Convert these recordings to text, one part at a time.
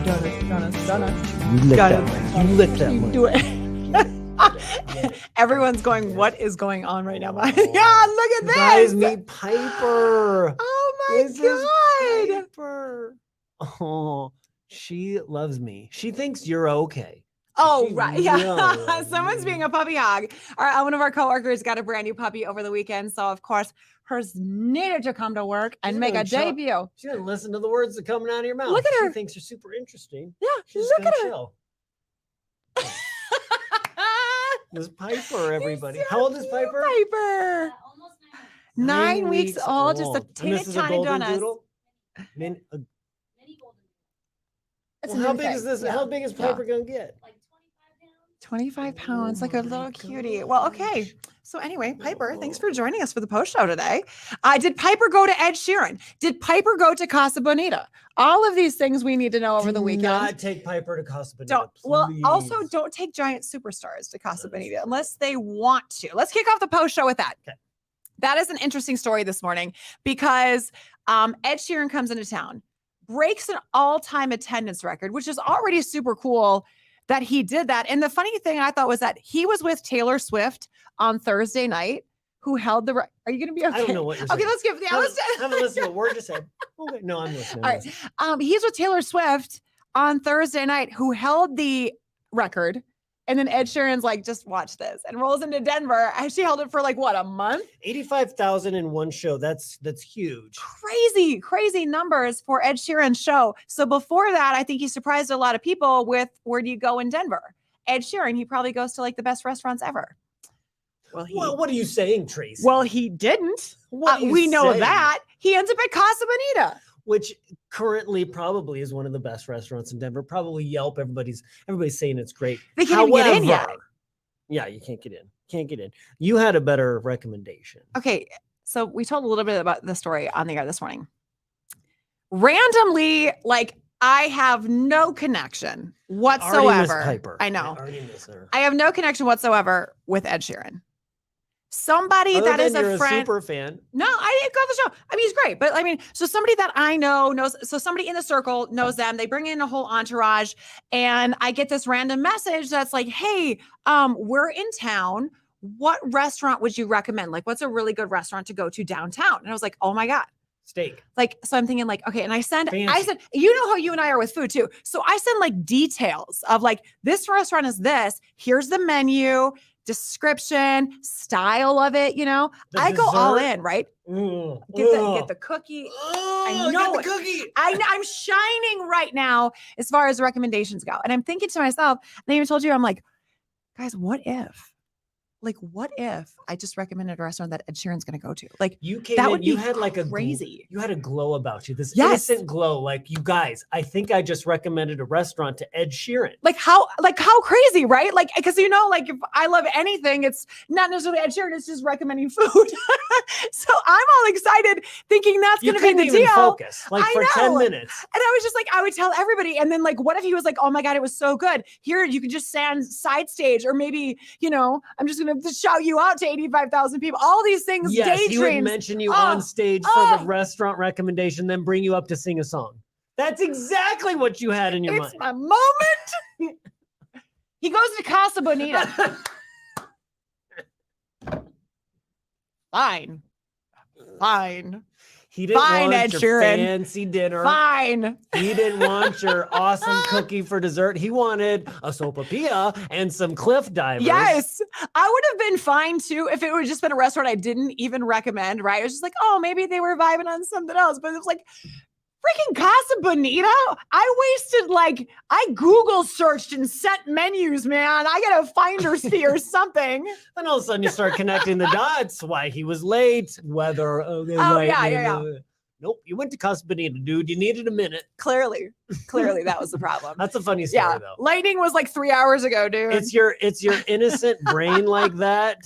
You lick that one. You lick that one. Do it. Everyone's going, what is going on right now? Yeah, look at this. Guys, meet Piper. Oh my This is God. Piper. Oh, she loves me. She thinks you're okay. Oh, She right. Yeah. loves Someone's you. being a puppy hog. One of our coworkers got a brand new puppy over the weekend. So, of course, hers needed to come to work and She's make a gonna chill. debut. She doesn't listen to the words that are coming out of your mouth. Look at her. She thinks you're super interesting. Yeah, She's look at her. chill. This Piper, everybody. How old is Piper? Piper. Almost 9 weeks old, just a And teeny this is a tiny golden donut. doodle? mini golden. It's Well, a how new big thing. is this? Yeah. How big is Yeah. Piper gonna get? Like 25 pounds. 25 pounds, like Oh a my little cutie. Well, okay. gosh. So anyway, Piper, thanks for joining us for the post show today. Did Piper go to Ed Sheeran? Did Piper go to Casa Bonita? All of these things we need to know over the Do weekend. not take Piper to Casa Bonita. Don't. Well, also please. don't take giant superstars to Casa That is Bonita true. unless they want to. Let's kick off the post show with that. Okay. That is an interesting story this morning because Ed Sheeran comes into town, breaks an all-time attendance record, which is already super cool that he did that. And the funny thing I thought was that he was with Taylor Swift on Thursday night, who held the. Are you going to be okay? I don't know what you're Okay, saying. let's give. Yeah, let's. I haven't listened to a word you said. Okay. No, I'm listening. All right. He's with Taylor Swift on Thursday night, who held the record. And then Ed Sheeran's like, just watch this, and rolls into Denver. And she held it for like, what, a month? 85,000 in one show. That's huge. Crazy numbers for Ed Sheeran's show. So before that, I think he surprised a lot of people with, where do you go in Denver? Ed Sheeran, he probably goes to like the best restaurants ever. Well, Well, what are you saying, Tracy? he didn't. What are you We know saying? that. He ends up at Casa Bonita. Which currently probably is one of the best restaurants in Denver. Probably Yelp. Everybody's saying it's great. They can't even get in yet. However, yeah, you can't get in. Can't get in. You had a better recommendation. Okay, so we told a little bit about the story on the air this morning. Randomly, like, I have no connection Already whatsoever. miss Piper. I know. Already miss her. I have no connection whatsoever with Ed Sheeran. Somebody Other that is than you're a friend. super fan. No, I didn't go to the show. I mean, he's great, but I mean, so somebody that I know knows. So somebody in the circle knows them. They bring in a whole entourage, and I get this random message that's like, "Hey, we're in town. What restaurant would you recommend? Like, what's a really good restaurant to go to downtown?" And I was like, "Oh my God." Steak. Like, so I'm thinking like, okay. And I said, Fancy. you know how you and I are with food too. So I send like details of like, this restaurant is this, here's the menu, description, style of it. You know, The I go all dessert? in, right? Ugh. Get the cookie. Oh, know get it. the cookie. I'm shining right now as far as recommendations go. And I'm thinking to myself, and I even told you, I'm like, guys, what if I just recommended a restaurant that Ed Sheeran's going to go to? Like, You came that in, would you be had like crazy. You had a glow about you. This Yes. innocent glow. Like, you guys, I think I just recommended a restaurant to Ed Sheeran. Like how crazy, right? Like, because you know, like if I love anything, it's not necessarily Ed Sheeran, it's just recommending food. So I'm all excited thinking that's You going to be couldn't the even deal. focus like I for know. 10 minutes. And I was just like, I would tell everybody. And then like, what if he was like, oh my God, it was so good. Here, you can just stand side stage, or maybe, you know, I'm just going to shout you out to 85,000 people. All these things, Yes, he would daydreams. mention you Oh, on stage for the restaurant recommendation, then bring you up to sing a song. That's exactly what you had in your It's mind. my moment. He goes to Casa Bonita. Fine. He didn't Fine, want Ed your Sheeran. fancy dinner. Fine. He didn't want your awesome cookie for dessert. He wanted a sopapilla and some cliff divers. Yes. I would have been fine too if it would just been a restaurant I didn't even recommend, right? It was just like, oh, maybe they were vibing on something else. But it was like, freaking Casa Bonita. I Google searched and sent menus, man. I got a finder's fee or something. Then all of a sudden you start connecting the dots. Why he was late, whether. Yeah. Nope, you went to Casa Bonita, dude. You needed a minute. Clearly, that was the problem. That's a funny story, Yeah. though. Lightning was like 3 hours ago, dude. It's your innocent brain like that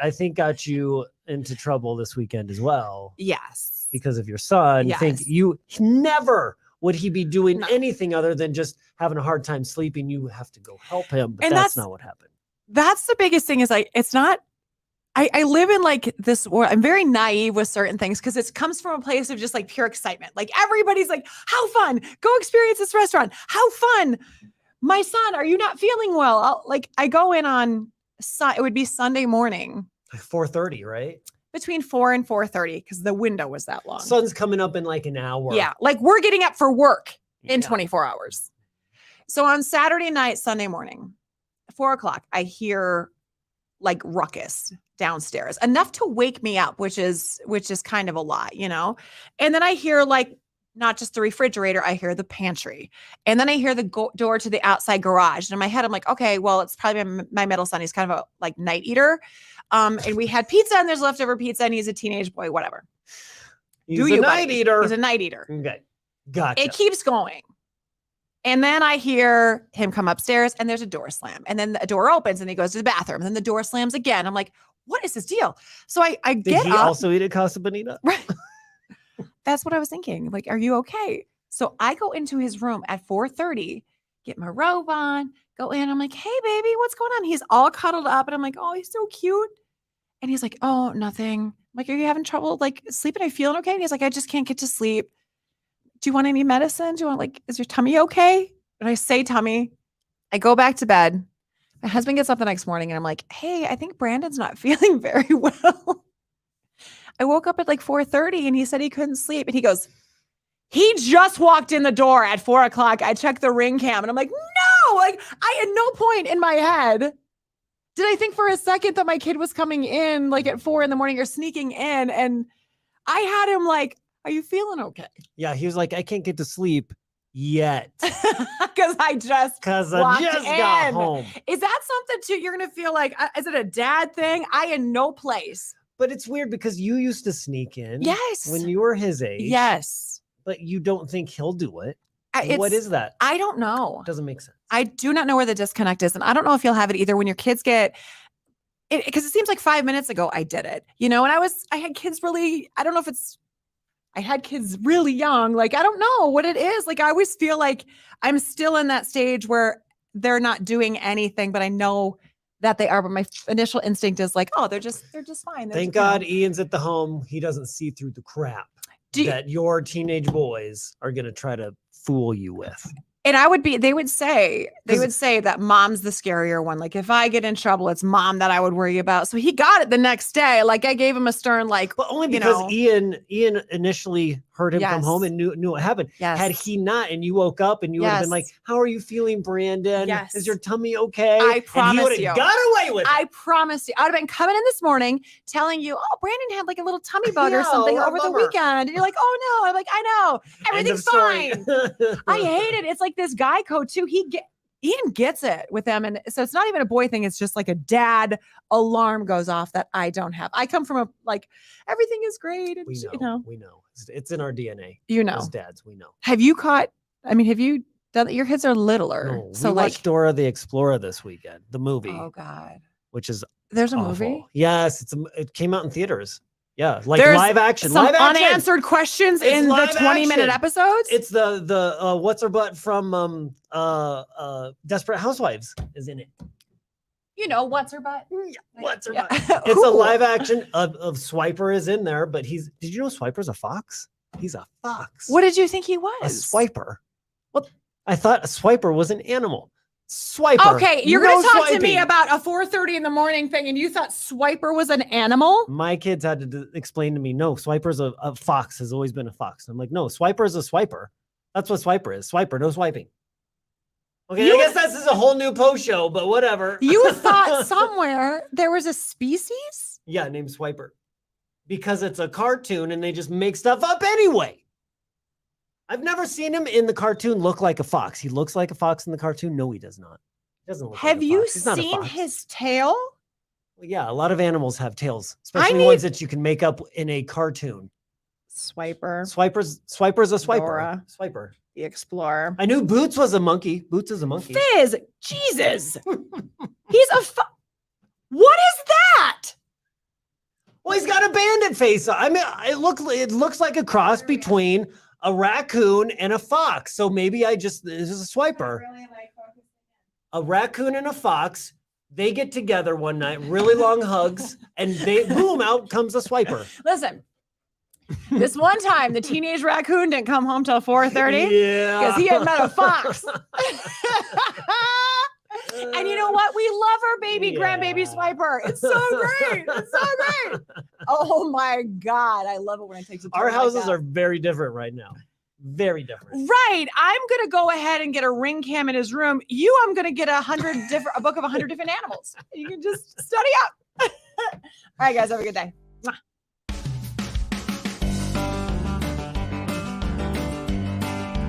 I think got you into trouble this weekend as well. Yes. Because of your son. Yes. Think you never would he be doing No. anything other than just having a hard time sleeping. You have to go help him, but And that's that's- not what happened. That's the biggest thing is like, it's not I live in like this world. I'm very naive with certain things because it comes from a place of just like pure excitement. Like everybody's like, how fun, go experience this restaurant. How fun. My son, are you not feeling well? I go in on, it would be Sunday morning. 4:30, right? Between 4 and 4:30 because the window was that long. Sun's coming up in like an hour. Yeah. Like we're getting up for work in Yeah. 24 hours. So on Saturday night, Sunday morning, 4:00, I hear like ruckus downstairs, enough to wake me up, which is kind of a lot, you know? And then I hear like, not just the refrigerator, I hear the pantry. And then I hear the door to the outside garage. And in my head, I'm like, okay, well, it's probably my middle son. He's kind of a like night eater. And we had pizza and there's leftover pizza and he's a teenage boy, whatever. He's a night eater. He's a night eater. Okay. Gotcha. It keeps going. And then I hear him come upstairs and there's a door slam. And then the door opens and he goes to the bathroom. And then the door slams again. I'm like, what is this deal? So I Did get he up. also eat at Casa Bonita? Right. That's what I was thinking. Like, are you okay? So I go into his room at 4:30, get my robe on, go in. I'm like, hey, baby, what's going on? He's all cuddled up. And I'm like, oh, he's so cute. And he's like, oh, nothing. I'm like, are you having trouble like sleeping? Are you feeling okay? And he's like, I just can't get to sleep. Do you want any medicine? Do you want is your tummy okay? And I say tummy. I go back to bed. My husband gets up the next morning and I'm like, hey, I think Brandon's not feeling very well. I woke up at like 4:30 and he said he couldn't sleep. And he goes, he just walked in the door at 4:00. I checked the ring cam and I'm like, no, like I had no point in my head. Did I think for a second that my kid was coming in like at 4 a.m. or sneaking in? And I had him like, are you feeling okay? Yeah, he was like, I can't get to sleep yet. Because I just got in. home. Is that something too? You're going to feel like, is it a dad thing? I in no place. But it's weird because you used to sneak in. Yes. When you were his age. Yes. But you don't think he'll do it. What What is that? I don't know. It doesn't make sense. I do not know where the disconnect is. And I don't know if you'll have it either when your kids get it, because it seems like 5 minutes ago I did it, you know, and I had kids really, I don't know if I had kids really young. Like, I don't know what it is. Like, I always feel like I'm still in that stage where they're not doing anything, but I know that they are. But my initial instinct is like, oh, they're just fine. Thank God Ian's at the home. He doesn't see through the crap that your teenage boys are going to try to fool you with. And they would say that mom's the scarier one. Like if I get in trouble, it's mom that I would worry about. So he got it the next day. Like I gave him a stern, like, but only because Ian initially heard him come home Yes. and knew what happened. Yes. Had he not, and you woke up and you would have been like, Yes. how are you feeling, Brandon? Yes. Is your tummy okay? I And promise he would you. have got away with it. I promise you, I would have been coming in this morning telling you, oh, Brandon had like a little tummy bug or Yeah, something what a over the bummer. weekend. And you're like, oh no. I'm like, I know. End of Everything's story. fine. I hate it. It's like this guy code too. Ian gets it with them. And so it's not even a boy thing. It's just like a dad alarm goes off that I don't have. I come from a, like, everything is great. And, We you know. It's in our DNA. know, As dads, we know. have you done, your kids are littler. No, so we like, watched Dora the Explorer this weekend, the movie, oh God, which is there's a awful. movie. Yes, it came out in theaters. Yeah, like There's live action. Some Live action. unanswered questions It's in the live 20-minute action. episodes. It's the what's her butt from Desperate Housewives is in it. you know, what's her butt? What's her Yeah. butt? It's a Ooh. live action of Swiper is in there, but did you know Swiper's a fox? He's a fox. What did you think he A was? swiper. Well- I thought a swiper was an animal. Swiper. Okay, you're No going to talk to me swiping. about a 4:30 in the morning thing, and you thought Swiper was an animal? My kids had to explain to me, no, Swiper's a fox, has always been a fox. I'm like, no, Swiper is a swiper. That's what Swiper is. Swiper, no swiping. Okay, You- I guess this is a whole new post show, but whatever. You thought somewhere there was a species? Yeah, named Swiper. Because it's a cartoon and they just make stuff up anyway. I've never seen him in the cartoon look like a fox. He looks like a fox in the cartoon. No, he does not. He doesn't look Have like a you fox. He's not a seen fox. his tail? Well, yeah, a lot of animals have tails, especially ones that you can make up in a cartoon. Swiper, Swiper's a swiper. Dora. Swiper. the Explorer. I knew Boots was a monkey. Boots is a monkey. Fizz, Jesus. He's what is that? Well, he's got a bandit face. I mean, it looks like a cross between a raccoon and a fox. So maybe this is a swiper. A raccoon and a fox They get together one night, really long hugs, and they boom, out comes a swiper. Listen, this one time the teenage raccoon didn't come home till 4:30 Yeah. because he had met a fox. And you know what? We love our baby grandbaby swiper. It's so great. It's so great. Oh my God. I love it when it takes a turn Our like houses that. are very different right now. Very different. Right. I'm going to go ahead and get a ring cam in his room. I'm going to get a book of 100 different animals. You can just study up. All right, guys. Have a good day. Mwah.